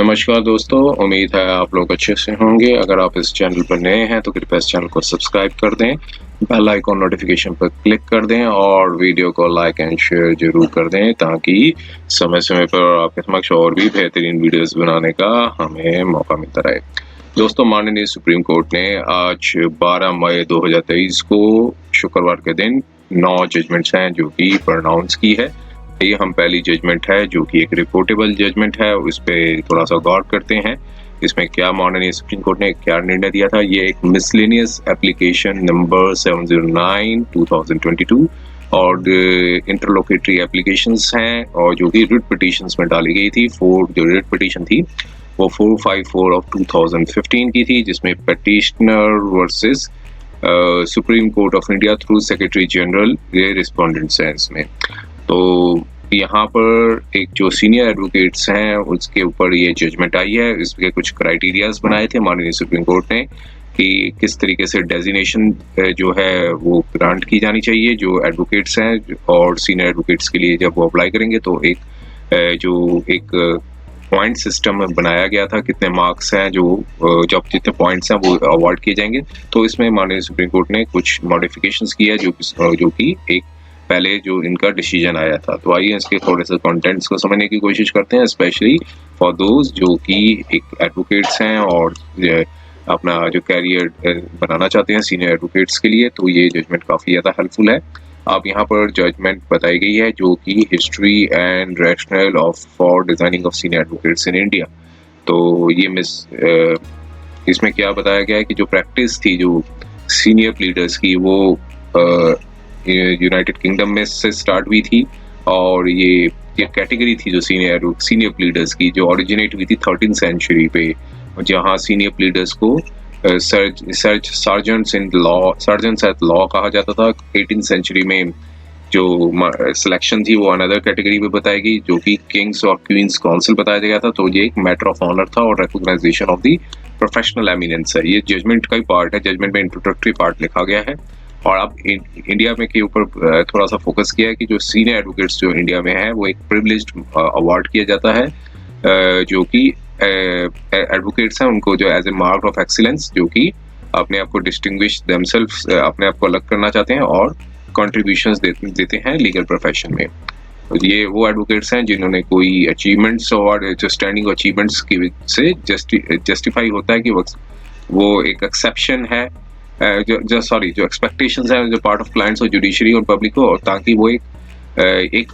नमस्कार दोस्तों, उम्मीद है आप लोग अच्छे से होंगे। अगर आप इस चैनल पर नए हैं तो कृपया इस चैनल को सब्सक्राइब कर दें, बेल आइकॉन नोटिफिकेशन पर क्लिक कर दें और वीडियो को लाइक एंड शेयर जरूर कर दें ताकि समय समय पर आपके समक्ष और भी बेहतरीन वीडियोस बनाने का हमें मौका मिलता रहे। दोस्तों, माननीय सुप्रीम कोर्ट ने आज 12 मई 2023 को शुक्रवार के दिन 9 जजमेंट्स हैं जो कि प्रोनाउंस की है। ये हम पहली जजमेंट है जो कि एक रिपोर्टेबल जजमेंट है, उस पे थोड़ा सा गौर करते हैं। इसमें क्या माननीय सुप्रीम कोर्ट ने क्या निर्णय दिया था। ये एक मिसलेनियस एप्लीकेशन नंबर 709/2022 और इंटरलोकेटरी एप्लीकेशंस हैं और जो कि रिट पिटिशंस में डाली गई थी। जो रिट पिटिशन थी वो 454/2015 की थी, जिसमें petitioner versus supreme court of India through secretary general ये रिस्पोंडेंट्स हैं इसमें। तो यहाँ पर एक जो सीनियर एडवोकेट्स हैं उसके ऊपर ये जजमेंट आई है। इसके कुछ क्राइटेरियाज बनाए थे माननीय सुप्रीम कोर्ट ने कि किस तरीके से डेजिग्नेशन जो है वो ग्रांट की जानी चाहिए जो एडवोकेट्स हैं, और सीनियर एडवोकेट्स के लिए जब वो अप्लाई करेंगे तो एक पॉइंट सिस्टम बनाया गया था, कितने मार्क्स हैं जो जब जितने पॉइंट्स हैं वो अवार्ड किए जाएंगे। तो इसमें माननीय सुप्रीम कोर्ट ने कुछ मॉडिफिकेशंस किया जो कि एक पहले जो इनका डिसीजन आया था। तो आइए इसके थोड़े से कंटेंट्स को समझने की कोशिश करते हैं, स्पेशली फॉर दोज जो कि एक एडवोकेट्स हैं और अपना जो कैरियर बनाना चाहते हैं सीनियर एडवोकेट्स के लिए। तो ये जजमेंट काफ़ी ज़्यादा हेल्पफुल है। अब यहाँ पर जजमेंट बताई गई है जो कि history and rational of for designing of senior advocates in India. तो ये इसमें क्या बताया गया है कि जो प्रैक्टिस थी जो सीनियर प्लीडर्स की वो यूनाइटेड किंगडम में से स्टार्ट हुई थी, और ये कैटेगरी थी जो सीनियर प्लीडर्स की जो ओरिजिनेट हुई थी 13th सेंचुरी पे, जहाँ सीनियर प्लीडर्स को सर्जेंट्स एट लॉ कहा जाता था। 18th सेंचुरी में जो सिलेक्शन थी वो अनदर कैटेगरी में बताई गई जो कि किंग्स और क्वींस काउंसिल बताया गया था। तो ये एक मैटर ऑफ ऑनर था और recognition of the professional eminence है। ये जजमेंट का ही पार्ट है, जजमेंट में इंट्रोडक्टरी पार्ट लिखा गया है। और अब इंडिया में के ऊपर थोड़ा सा फोकस किया है कि जो सीनियर एडवोकेट्स जो इंडिया में है वो एक प्रिविलेज्ड अवार्ड किया जाता है, जो कि एडवोकेट्स हैं उनको जो as a mark of excellence जो कि अपने आप को डिस्टिंग्विश देमसेल्व्स अपने आप को अलग करना चाहते हैं और कंट्रीब्यूशंस देते हैं लीगल प्रोफेशन में। ये वो एडवोकेट्स हैं जिन्होंने कोई अचीवमेंट्स और जो स्टैंडिंग अचीवमेंट्स की से जस्टिफाई होता है कि वो एक एक्सेप्शन है जो एक्सपेक्टेशंस हैं जो पार्ट ऑफ क्लाइंट्स और जुडिशरी और पब्लिक को, और ताकि वो एक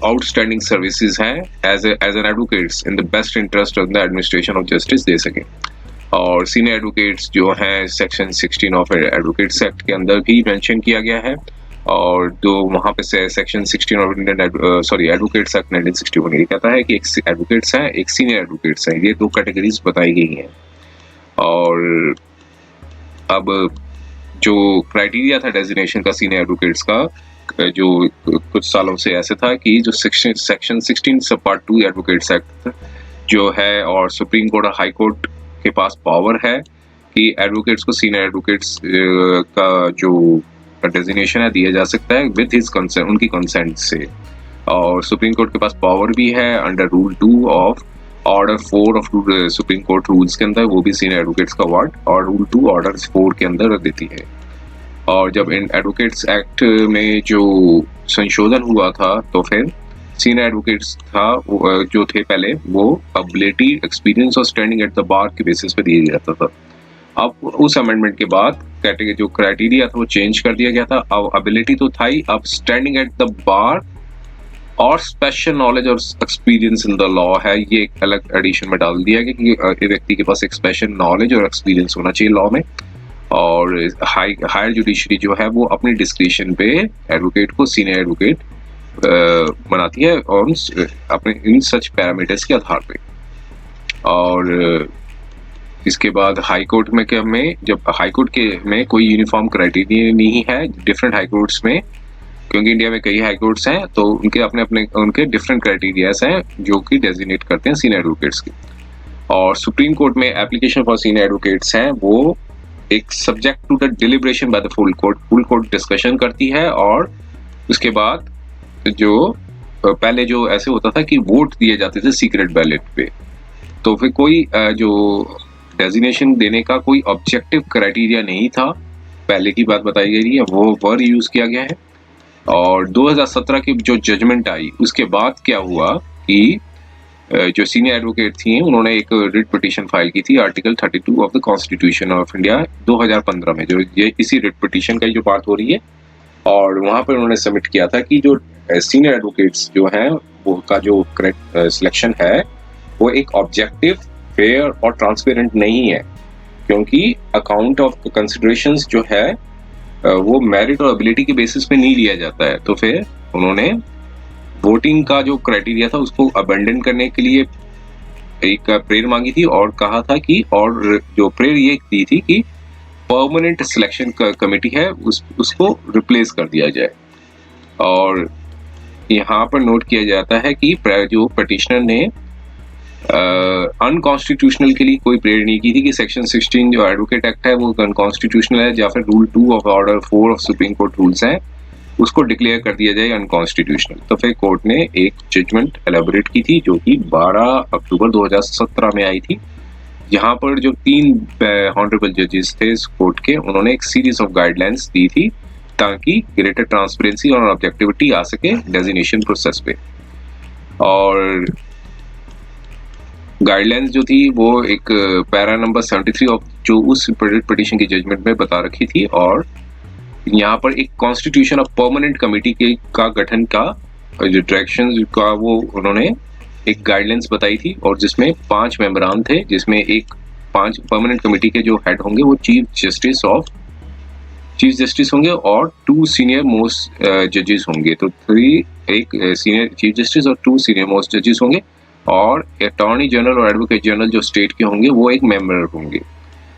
आउटस्टैंडिंग सर्विसेज हैं as an advocates in the best interest of the administration of justice दे सके। और सीनियर एडवोकेट्स जो हैं सेक्शन 16 ऑफ एडवोकेट्स एक्ट के अंदर भी मेंशन किया गया है, और जो वहाँ पे सेक्शन 16 ऑफ एडवोकेट्स एक्ट 1961 ये कहता है कि एक एडवोकेट्स हैं एक सीनियर एडवोकेट्स हैं। ये दो कैटेगरीज बताई गई हैं। और अब जो क्राइटेरिया था डेजिग्नेशन का सीनियर एडवोकेट्स का जो कुछ सालों से ऐसे था कि जो सेक्शन 16 सब पार्ट 2 एडवोकेट्स एक्ट जो है और सुप्रीम कोर्ट और हाई कोर्ट के पास पावर है कि एडवोकेट्स को सीनियर एडवोकेट्स का जो डेजिग्नेशन है दिया जा सकता है विद हिज कंसेंट, उनकी कंसेंट से। और सुप्रीम कोर्ट के पास पावर भी है under rule 2 of order 4 of supreme court rules के अंदर, वो भी सीनियर एडवोकेट्स का अवार्ड और रूल 2 ऑर्डर 4 के अंदर देती है। और जब इन एडवोकेट्स एक्ट में जो संशोधन हुआ था तो फिर सीनियर एडवोकेट्स था जो थे पहले वो एबिलिटी, एक्सपीरियंस और स्टैंडिंग एट द बार के बेसिस पे दिया जाता था। अब उस अमेंडमेंट के बाद कैटेगरी जो क्राइटेरिया था वो चेंज कर दिया गया था। अब एबिलिटी तो था ही, अब स्टैंडिंग एट द बार और स्पेशल नॉलेज और एक्सपीरियंस इन द लॉ है। ये एक अलग एडिशन में डाल दिया गया कि व्यक्ति के पास एक स्पेशल नॉलेज और एक्सपीरियंस होना चाहिए लॉ में। और हायर जुडिशरी जो है वो अपनी डिस्क्रिप्शन पे एडवोकेट को सीनियर एडवोकेट बनाती है और अपने इन सच पैरामीटर्स के आधार पे। और इसके बाद हाई कोर्ट में जब हाई कोर्ट के में कोई यूनिफॉर्म क्राइटेरिया नहीं है, डिफरेंट हाई कोर्ट्स में, क्योंकि इंडिया में कई हाई कोर्ट्स हैं तो उनके उनके डिफरेंट क्राइटेरियाज हैं जो कि डेजिग्नेट करते हैं सीनियर एडवोकेट्स के। और सुप्रीम कोर्ट में एप्लीकेशन फॉर सीनियर एडवोकेट्स हैं वो एक subject to the deliberation by the full court discussion करती है। और उसके बाद जो पहले जो ऐसे होता था कि वोट दिए जाते थे सीक्रेट बैलेट पे, तो फिर कोई जो डेजिग्नेशन देने का कोई ऑब्जेक्टिव क्राइटेरिया नहीं था, पहले की बात बताई गई है, वो वर्ड यूज किया गया है। और 2017 की जो जजमेंट आई उसके बाद क्या हुआ कि जो सीनियर एडवोकेट थी उन्होंने एक रिट पिटीशन फाइल की थी article 32 of the constitution of India 2015 में, जो ये इसी रिट पिटीशन का जो बात हो रही है। और वहां पर उन्होंने सबमिट किया था कि जो सीनियर एडवोकेट्स जो हैं वो का जो सिलेक्शन है वो एक ऑब्जेक्टिव, फेयर और ट्रांसपेरेंट नहीं है, क्योंकि अकाउंट ऑफ कंसिडरेशंस जो है वो मेरिट और एबिलिटी के बेसिस पे नहीं लिया जाता है। तो फिर उन्होंने वोटिंग का जो क्राइटेरिया था उसको अबेंडन करने के लिए एक प्रेयर मांगी थी और कहा था कि, और जो प्रेयर ये दी थी कि परमानेंट सिलेक्शन कमेटी है उसको रिप्लेस कर दिया जाए। और यहाँ पर नोट किया जाता है कि जो पिटिशनर ने अनकॉन्स्टिट्यूशनल के लिए कोई प्रेयर नहीं की थी कि सेक्शन 16 जो एडवोकेट एक्ट है वो अनकॉन्स्टिट्यूशनल है, या फिर rule 2 of order 4 of supreme court rules हैं उसको डिक्लेयर कर दिया जाए अनकॉन्स्टिट्यूशनल। तो फिर कोर्ट ने एक जजमेंट एलेबोरेट की थी जो कि 12 अक्टूबर 2017 में आई थी, जहां पर जो 3 ऑनरेबल जजेस थे इस कोर्ट के, उन्होंने एक सीरीज ऑफ गाइडलाइंस दी थी ताकि ग्रेटर ट्रांसपेरेंसी और ऑब्जेक्टिविटी आ सके डेजिग्नेशन प्रोसेस पे। और गाइडलाइंस जो थी वो एक पैरा नंबर 73 ऑफ जो उस पिटीशन की जजमेंट में बता रखी थी। और यहाँ पर एक कॉन्स्टिट्यूशन ऑफ परमानेंट कमेटी के का गठन का जो डायरेक्शन का वो उन्होंने एक गाइडलाइंस बताई थी, और जिसमें 5 मेंबरान थे, जिसमें 5 परमानेंट कमेटी के जो हेड होंगे वो चीफ जस्टिस होंगे और 2 सीनियर मोस्ट जजेस होंगे। तो 1 सीनियर चीफ जस्टिस और 2 सीनियर मोस्ट जजेस होंगे, और अटॉर्नी जनरल और एडवोकेट जनरल जो स्टेट के होंगे वो एक मेंबर होंगे।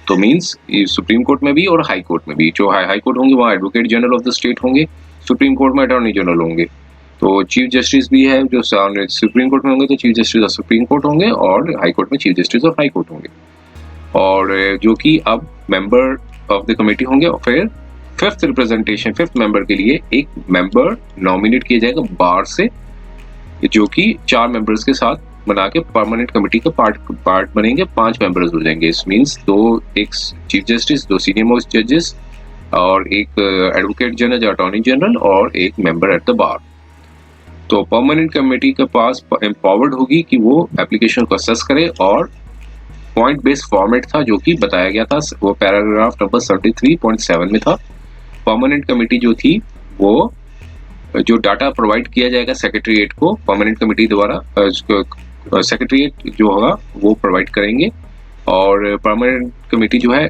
तो मींस सुप्रीम कोर्ट में भी और हाई कोर्ट में भी, जो हाई कोर्ट होंगे वहाँ advocate general of the state होंगे, सुप्रीम कोर्ट में अटॉर्नी जनरल होंगे। तो चीफ जस्टिस भी है जो सुप्रीम कोर्ट में होंगे तो chief justice of supreme court होंगे, और हाई कोर्ट में chief justice of high court होंगे। और जो कि अब मेंबर ऑफ द कमेटी होंगे। और फिर 5th मेंबर के लिए एक मेंबर नॉमिनेट किया जाएगा बार से, जो कि 4 मेंबर्स के साथ बना के परमानेंट कमेटी का पार्ट बनेंगे, 5 मेंबर्स हो जाएंगे। इस मींस एक चीफ जस्टिस, 2 सीनियर मोस्ट जजेस और एक एडवोकेट जनरल या अटॉर्नी जनरल और एक मेंबर एट द बार। तो परमानेंट कमेटी के पास एम्पावर्ड होगी कि वो एप्लीकेशन को असेस करे, और पॉइंट बेस्ड फॉर्मेट था जो कि बताया गया था, वो पैराग्राफ नंबर 73.7 में था। परमानेंट कमेटी जो थी वो जो डाटा प्रोवाइड किया जाएगा सेक्रेटरीट को परमानेंट कमेटी द्वारा, सेक्रेटरीट जो होगा वो प्रोवाइड करेंगे। और परमानेंट कमेटी जो है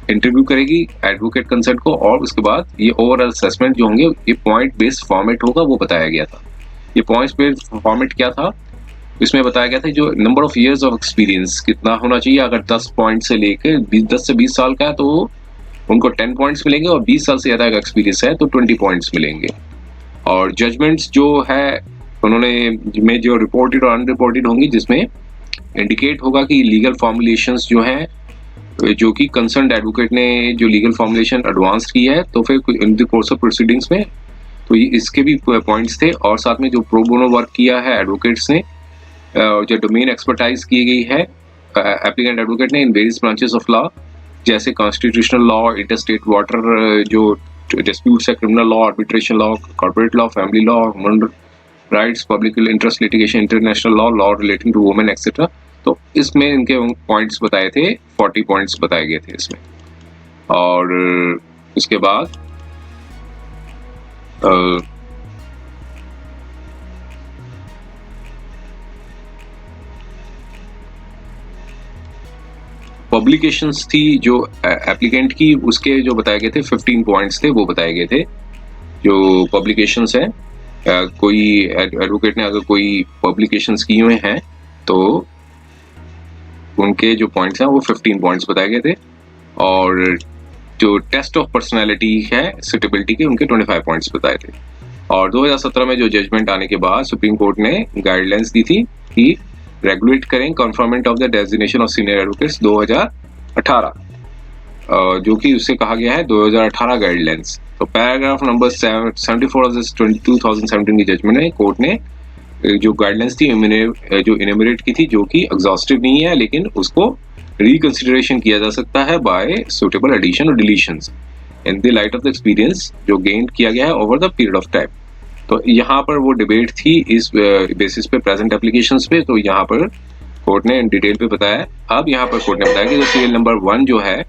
इंटरव्यू करेगी एडवोकेट कंसर्न को, और उसके बाद ये ओवरऑल असेसमेंट जो होंगे ये पॉइंट बेस्ड फॉर्मेट होगा, वो बताया गया था। ये पॉइंट बेस्ड फॉर्मेट क्या था, इसमें बताया गया था जो number of years of experience कितना होना चाहिए। अगर 10 पॉइंट से लेकर 10 से 20 साल का है तो उनको 10 पॉइंट्स मिलेंगे, और 20 साल से ज़्यादा का एक्सपीरियंस है तो 20 पॉइंट्स मिलेंगे। और जजमेंट्स जो है उन्होंने में जो रिपोर्टेड और अनरिपोर्टेड होंगी, जिसमें इंडिकेट होगा कि लीगल फॉर्मुलेशंस जो हैं, जो कि कंसर्न एडवोकेट ने जो लीगल फॉर्मुलेशन एडवांस की है, तो फिर in the course of proceedings में तो ये इसके भी पॉइंट्स थे। और साथ में जो प्रो बोनो वर्क किया है एडवोकेट्स ने, जो डोमेन एक्सपर्टाइज की गई है एप्लीकेंट एडवोकेट ने in various branches of law, जैसे कॉन्स्टिट्यूशनल लॉ, इंटरस्टेट वाटर जो डिस्प्यूट्स है, criminal law, arbitration law, corporate law, family law, human rights, public interest litigation, international law, law relating to women etcetera. तो इसमें इनके points बताए थे, 40 points बताए गए थे इसमें। और उसके बाद पब्लिकेशंस थी जो एप्लीकेंट की, उसके जो बताए गए थे 15 पॉइंट्स थे, वो बताए गए थे। जो पब्लिकेशंस हैं, कोई एडवोकेट ने अगर कोई पब्लिकेशंस किए हुए हैं तो उनके जो पॉइंट्स हैं वो 15 पॉइंट्स बताए गए थे। और जो टेस्ट ऑफ पर्सनैलिटी है सुटेबिलिटी के, उनके 25 पॉइंट्स बताए थे। और 2017 में जो जजमेंट आने के बाद सुप्रीम कोर्ट ने गाइडलाइंस दी थी कि रेगुलेट करें conferment of the designation of senior advocates 2018, जो कि उससे कहा गया है 2018 गाइडलाइंस। तो पैराग्राफ नंबर 74 ऑफ 2017 की जजमेंट में कोर्ट ने जो गाइडलाइंस थी जो इनमरेट की थी, जो कि एग्जॉस्टिव नहीं है, लेकिन उसको रिकंसिडरेशन किया जा सकता है बाय सुटेबल एडिशन और deletions in the light of the experience जो गेन किया गया है over the period of time. तो यहाँ पर वो डिबेट थी इस बेसिस पे प्रेजेंट एप्लीकेशंस पे। तो यहाँ पर कोर्ट ने इन डिटेल पे बताया। अब यहाँ पर कोर्ट ने बताया कि जो सीरियल नंबर 1 जो है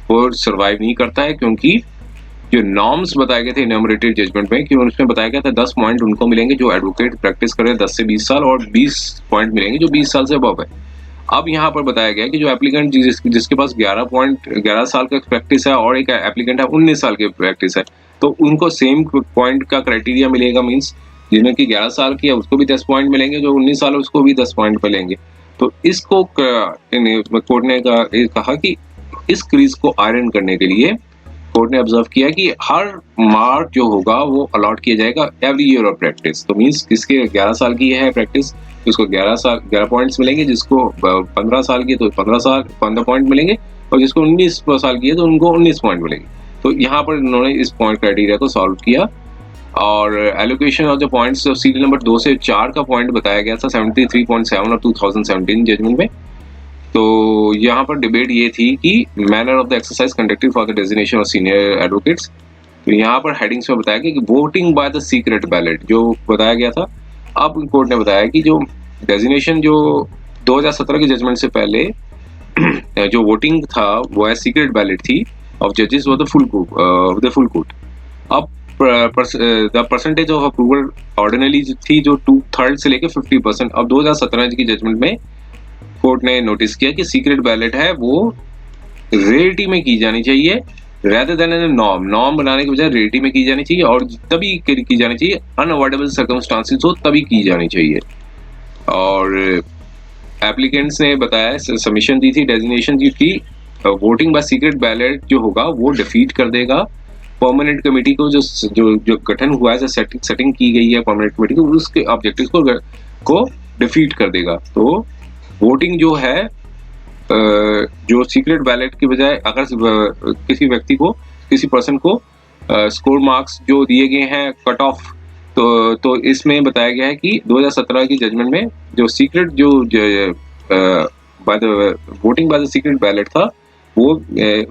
वो सर्वाइव नहीं करता है, क्योंकि जो नॉर्म्स बताए गए थे इनमरेटेड जजमेंट में कि उसमें बताया गया था 10 पॉइंट उनको मिलेंगे जो एडवोकेट प्रैक्टिस कर रहे हैं 10 से 20 साल, और 20 पॉइंट मिलेंगे जो 20 साल से अबव है। अब यहाँ पर बताया गया कि जो एप्लीकेंट जिसके पास 11 साल का प्रैक्टिस है और एक एप्लीकेंट है 19 साल की प्रैक्टिस है, तो उनको सेम पॉइंट का क्राइटेरिया मिलेगा। मीन्स जिन्हें की 11 साल की है उसको भी 10 पॉइंट मिलेंगे, जो 19 साल है उसको भी 10 पॉइंट मिलेंगे। तो इसको कोर्ट ने कहा कि इस क्रीज को आयरन करने के लिए कोर्ट ने ऑब्जर्व किया कि हर मार्क जो होगा वो अलॉट किया जाएगा एवरी ईयर ऑफ प्रैक्टिस। तो मीन्स किसके 11 साल की है प्रैक्टिस, उसको 11 पॉइंट्स मिलेंगे, जिसको 15 साल की है तो 15 पॉइंट मिलेंगे, और जिसको 19 साल की है तो उनको 19 पॉइंट मिलेंगे। तो यहाँ पर उन्होंने इस पॉइंट क्राइटेरिया को सॉल्व किया, और allocation of the points serial number 2 से 4 का पॉइंट बताया गया था 73.7 और 2017 जजमेंट में। तो यहाँ पर डिबेट ये थी कि manner of the exercise conducted for the designation of senior advocates. तो यहाँ पर हेडिंग्स में बताया गया कि voting by the secret ballot जो बताया गया था। अब कोर्ट ने बताया कि जो डेजिग्नेशन जो 2017 के जजमेंट से पहले जो वोटिंग था वो है सीक्रेट बैलेट थी ऑफ जजेस ऑफ द फुल कोर्ट। अब the percentage of approval ordinary थी जो 2/3 से लेकर 50%। अब 2017 की जजमेंट में कोर्ट ने नोटिस किया कि सीक्रेट बैलेट है वो रेयरिटी में की जानी चाहिए rather than a नॉर्म बनाने के बजाय रेयरिटी में की जानी चाहिए, और तभी की जानी चाहिए अनअवॉइडेबल सर्कमस्टांसेस हो तभी की जानी चाहिए। और एप्लीकेंट्स ने बताया, सबमिशन दी थी, डेजिग्नेशन दी थी, वोटिंग बाय सीक्रेट बैलेट जो होगा वो डिफीट कर देगा परमानेंट कमेटी को, जो गठन हुआ है, सेटिंग की गई है परमानेंट कमेटी को, उसके ऑब्जेक्टिव्स को डिफीट कर देगा। तो वोटिंग जो है जो सीक्रेट बैलेट की बजाय अगर किसी व्यक्ति को, किसी पर्सन को स्कोर मार्क्स जो दिए गए हैं कट ऑफ, तो इसमें बताया गया है कि 2017 की जजमेंट में जो सीक्रेट जो voting by the secret ballot था वो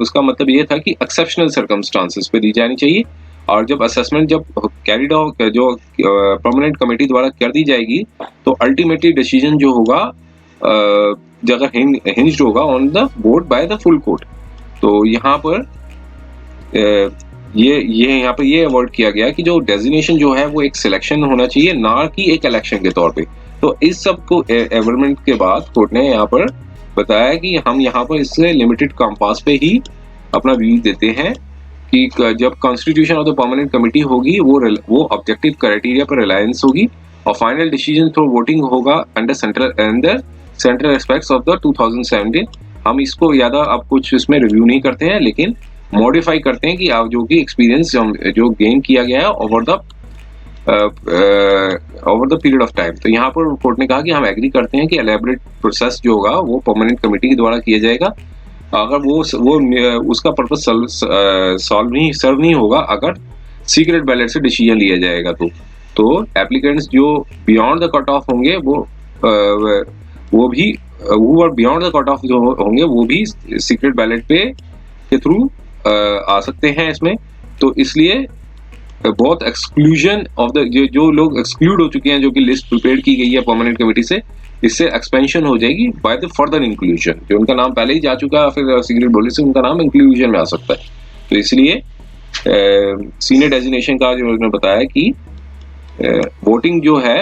उसका मतलब ये था कि एक्सेप्शनल सर्कमस्टांसेस पे दी जानी चाहिए, और जब असेसमेंट जब कैरिड आउट जो परमानेंट कमेटी द्वारा कर दी जाएगी तो अल्टीमेटली डिसीजन जो होगा जगह हिंज्ड होगा on the vote by the full court. तो यहाँ पर यहाँ पर ये अवॉइड किया गया कि जो डेजिग्नेशन जो है वो एक सिलेक्शन होना चाहिए, ना कि एक इलेक्शन के तौर पे। तो इस सब को एवरमेंट के बाद कोर्ट ने यहाँ पर बताया कि हम यहाँ पर इससे लिमिटेड कंपास पे ही अपना व्यू देते हैं कि जब constitution of the permanent committee होगी वो ऑब्जेक्टिव क्राइटेरिया पर रिलायंस होगी, और फाइनल डिसीजन थ्रू वोटिंग होगा under central aspects of the 2017। हम इसको ज्यादा अब कुछ इसमें रिव्यू नहीं करते हैं, लेकिन मॉडिफाई करते हैं कि आप जो कि एक्सपीरियंस जो गेन किया गया है over the period of time. तो यहाँ पर कोर्ट ने कहा कि हम एग्री करते हैं कि एलैबोरेट प्रोसेस जो होगा वो परमानेंट कमेटी के द्वारा किया जाएगा, अगर वो उसका पर्पस सर्व नहीं होगा अगर सीक्रेट बैलेट से डिसीजन लिया जाएगा। तो एप्लीकेंट्स जो बियॉन्ड द कट ऑफ होंगे वो भी बियॉन्ड द कट ऑफ जो होंगे वो भी सीक्रेट बैलेट पे के थ्रू आ सकते हैं इसमें। तो इसलिए बहुत एक्सक्लूजन ऑफ द जो लोग एक्सक्लूड हो चुके हैं, जो कि लिस्ट प्रिपेयर की गई है परमानेंट कमेटी से, इससे एक्सपेंशन हो जाएगी बाय द फर्दर इंक्लूजन। जो उनका नाम पहले ही जा चुका है फिर सीक्रेट बैलेट से उनका नाम इंक्लूजन में आ सकता है। तो इसलिए सीनियर डेजिग्नेशन का जो उन्होंने बताया कि वोटिंग जो है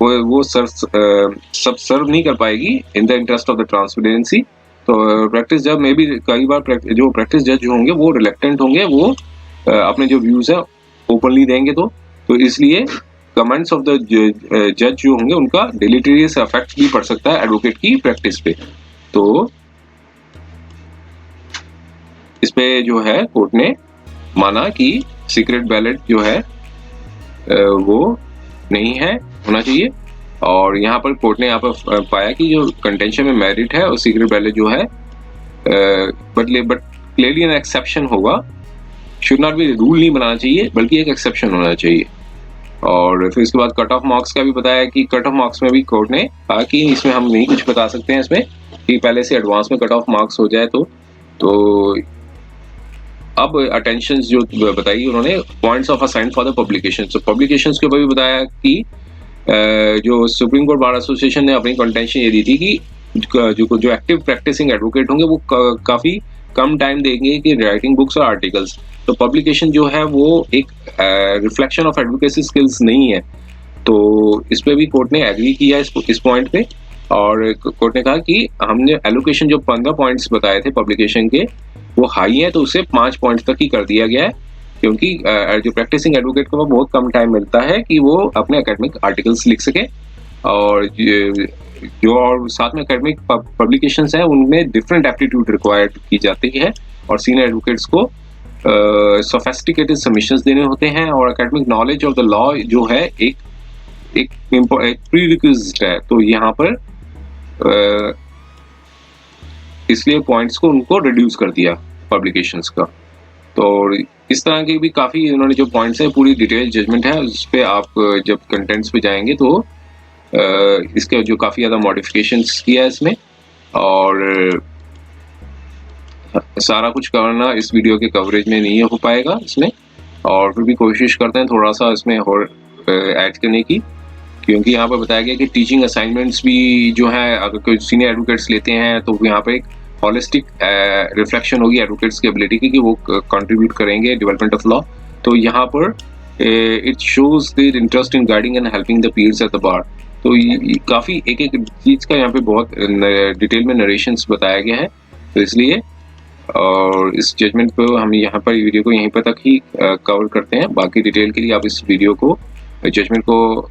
वो सब सर्व नहीं कर पाएगी in the interest of the transparency. तो प्रैक्टिस जब मे भी कई बार जो प्रैक्टिस जज होंगे वो रिलेक्टेंट होंगे, वो अपने जो व्यूज है ओपनली देंगे। तो इसलिए कमेंट्स ऑफ द जज जो होंगे उनका डिलीटेरियस इफेक्ट भी पड़ सकता है एडवोकेट की प्रैक्टिस पे। तो इस पे जो है कोर्ट ने माना कि सीक्रेट बैलेट जो है वो नहीं है होना चाहिए, और यहाँ पर कोर्ट ने यहाँ पर पाया कि जो कंटेंशन में मेरिट है और सीक्रेट बैलेट जो है बट क्लियरली एन एक्सेप्शन होगा, शुड नॉट बी रूल नहीं बनाना चाहिए बल्कि एक एक्सेप्शन होना चाहिए। और फिर इसके बाद कट ऑफ मार्क्स का भी बताया कि कट ऑफ मार्क्स में भी कोर्ट ने कहा कि इसमें हम नहीं कुछ बता सकते हैं इसमें कि पहले से एडवांस में कट ऑफ मार्क्स हो जाए तो अब अटेंशन जो बताई उन्होंने points of assign for the publication. तो पब्लिकेशंस के ऊपर भी बताया कि जो सुप्रीम कोर्ट बार एसोसिएशन ने अपनी कंटेंशन ये दी थी कि जो एक्टिव प्रैक्टिसिंग एडवोकेट होंगे वो काफी कम टाइम देंगे कि राइटिंग बुक्स और आर्टिकल्स। तो पब्लिकेशन जो है वो एक रिफ्लेक्शन ऑफ एडवोकेसी स्किल्स नहीं है। तो इस पे भी कोर्ट ने एग्री किया इस पॉइंट पे, और कोर्ट ने कहा कि हमने एलोकेशन जो 15 पॉइंट्स बताए थे पब्लिकेशन के वो हाई है, तो उसे 5 पॉइंट तक ही कर दिया गया है, क्योंकि जो प्रैक्टिसिंग एडवोकेट को बहुत कम टाइम मिलता है कि वो अपने एकेडमिक आर्टिकल्स लिख सके। और जो और साथ में एकेडमिक पब्लिकेशंस हैं उनमें डिफरेंट एप्टीट्यूड रिक्वायर्ड की जाती है, और सीनियर एडवोकेट्स को सोफिस्टिकेटेड सबमिशंस देने होते हैं, और academic knowledge of the law जो है एक प्रीरिक्विजिट है। तो यहाँ पर इसलिए पॉइंट्स को उनको रिड्यूस कर दिया पब्लिकेशंस का। तो इस तरह के भी काफ़ी उन्होंने जो पॉइंट्स हैं, पूरी डिटेल जजमेंट है उस पर आप जब कंटेंट्स पे जाएंगे तो इसके जो काफ़ी ज़्यादा मॉडिफिकेशंस किया है इसमें, और सारा कुछ करना इस वीडियो के कवरेज में नहीं हो पाएगा इसमें, और फिर भी कोशिश करते हैं थोड़ा सा इसमें और ऐड करने की, क्योंकि यहाँ पर बताया गया कि टीचिंग असाइनमेंट्स भी जो है अगर कोई सीनियर एडवोकेट्स लेते हैं तो यहाँ पे एक हॉलिस्टिक रिफ्लेक्शन होगी एडवोकेट्स की एबिलिटी की कि वो कंट्रीब्यूट करेंगे डेवलपमेंट ऑफ लॉ। तो यहाँ पर it shows their interest in guiding and helping the peers at the bar. तो काफ़ी एक एक चीज़ का यहाँ पे बहुत डिटेल में नरेशंस बताया गया है, तो इसलिए और इस जजमेंट पे हम यहाँ पर वीडियो को यहीं पर तक ही कवर करते हैं। बाकी डिटेल के लिए आप इस वीडियो को जजमेंट को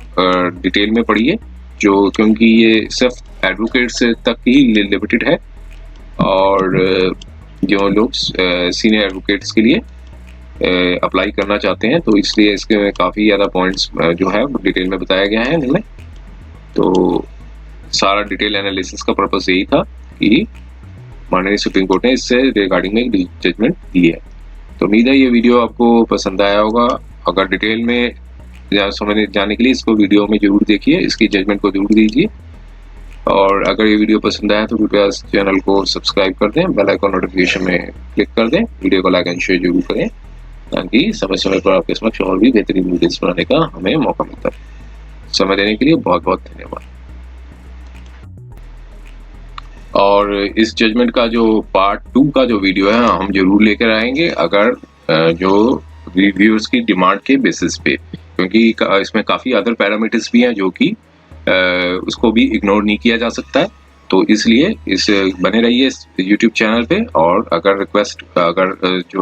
डिटेल में पढ़िए, जो क्योंकि ये सिर्फ एडवोकेट्स तक ही लिमिटेड है, और जो लोग सीनियर एडवोकेट्स के लिए अप्लाई करना चाहते हैं तो इसलिए इसके काफ़ी ज़्यादा पॉइंट्स जो है डिटेल में बताया गया है इनमें। तो सारा डिटेल एनालिसिस का पर्पस यही था कि माननीय सुप्रीम कोर्ट ने इससे रिगार्डिंग में एक जजमेंट दी है। तो उम्मीद है ये वीडियो आपको पसंद आया होगा। अगर डिटेल में समझने जाने के लिए इसको वीडियो में जरूर देखिए, इसकी जजमेंट को जरूर दीजिए, और अगर ये वीडियो पसंद आया तो कृपया इस चैनल को सब्सक्राइब कर दें, बेल आइकन नोटिफिकेशन में क्लिक कर दें, वीडियो को लाइक एंड शेयर जरूर करें ताकि समय समय पर आपके समक्ष और भी बेहतरीन वीडियोस बनाने का हमें मौका मिलता है। समय देने के लिए बहुत बहुत धन्यवाद। और इस जजमेंट का जो पार्ट 2 का जो वीडियो है हम जरूर लेकर आएंगे, अगर जो रिव्यूअर्स की डिमांड के बेसिस पे, क्योंकि इसमें काफ़ी अदर पैरामीटर्स भी हैं जो कि उसको भी इग्नोर नहीं किया जा सकता है। तो इसलिए इस बने रहिए इस यूट्यूब चैनल पे, और अगर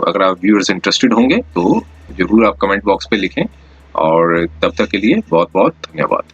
अगर आप व्यूअर्स इंटरेस्टेड होंगे तो जरूर आप कमेंट बॉक्स पे लिखें, और तब तक के लिए बहुत बहुत धन्यवाद।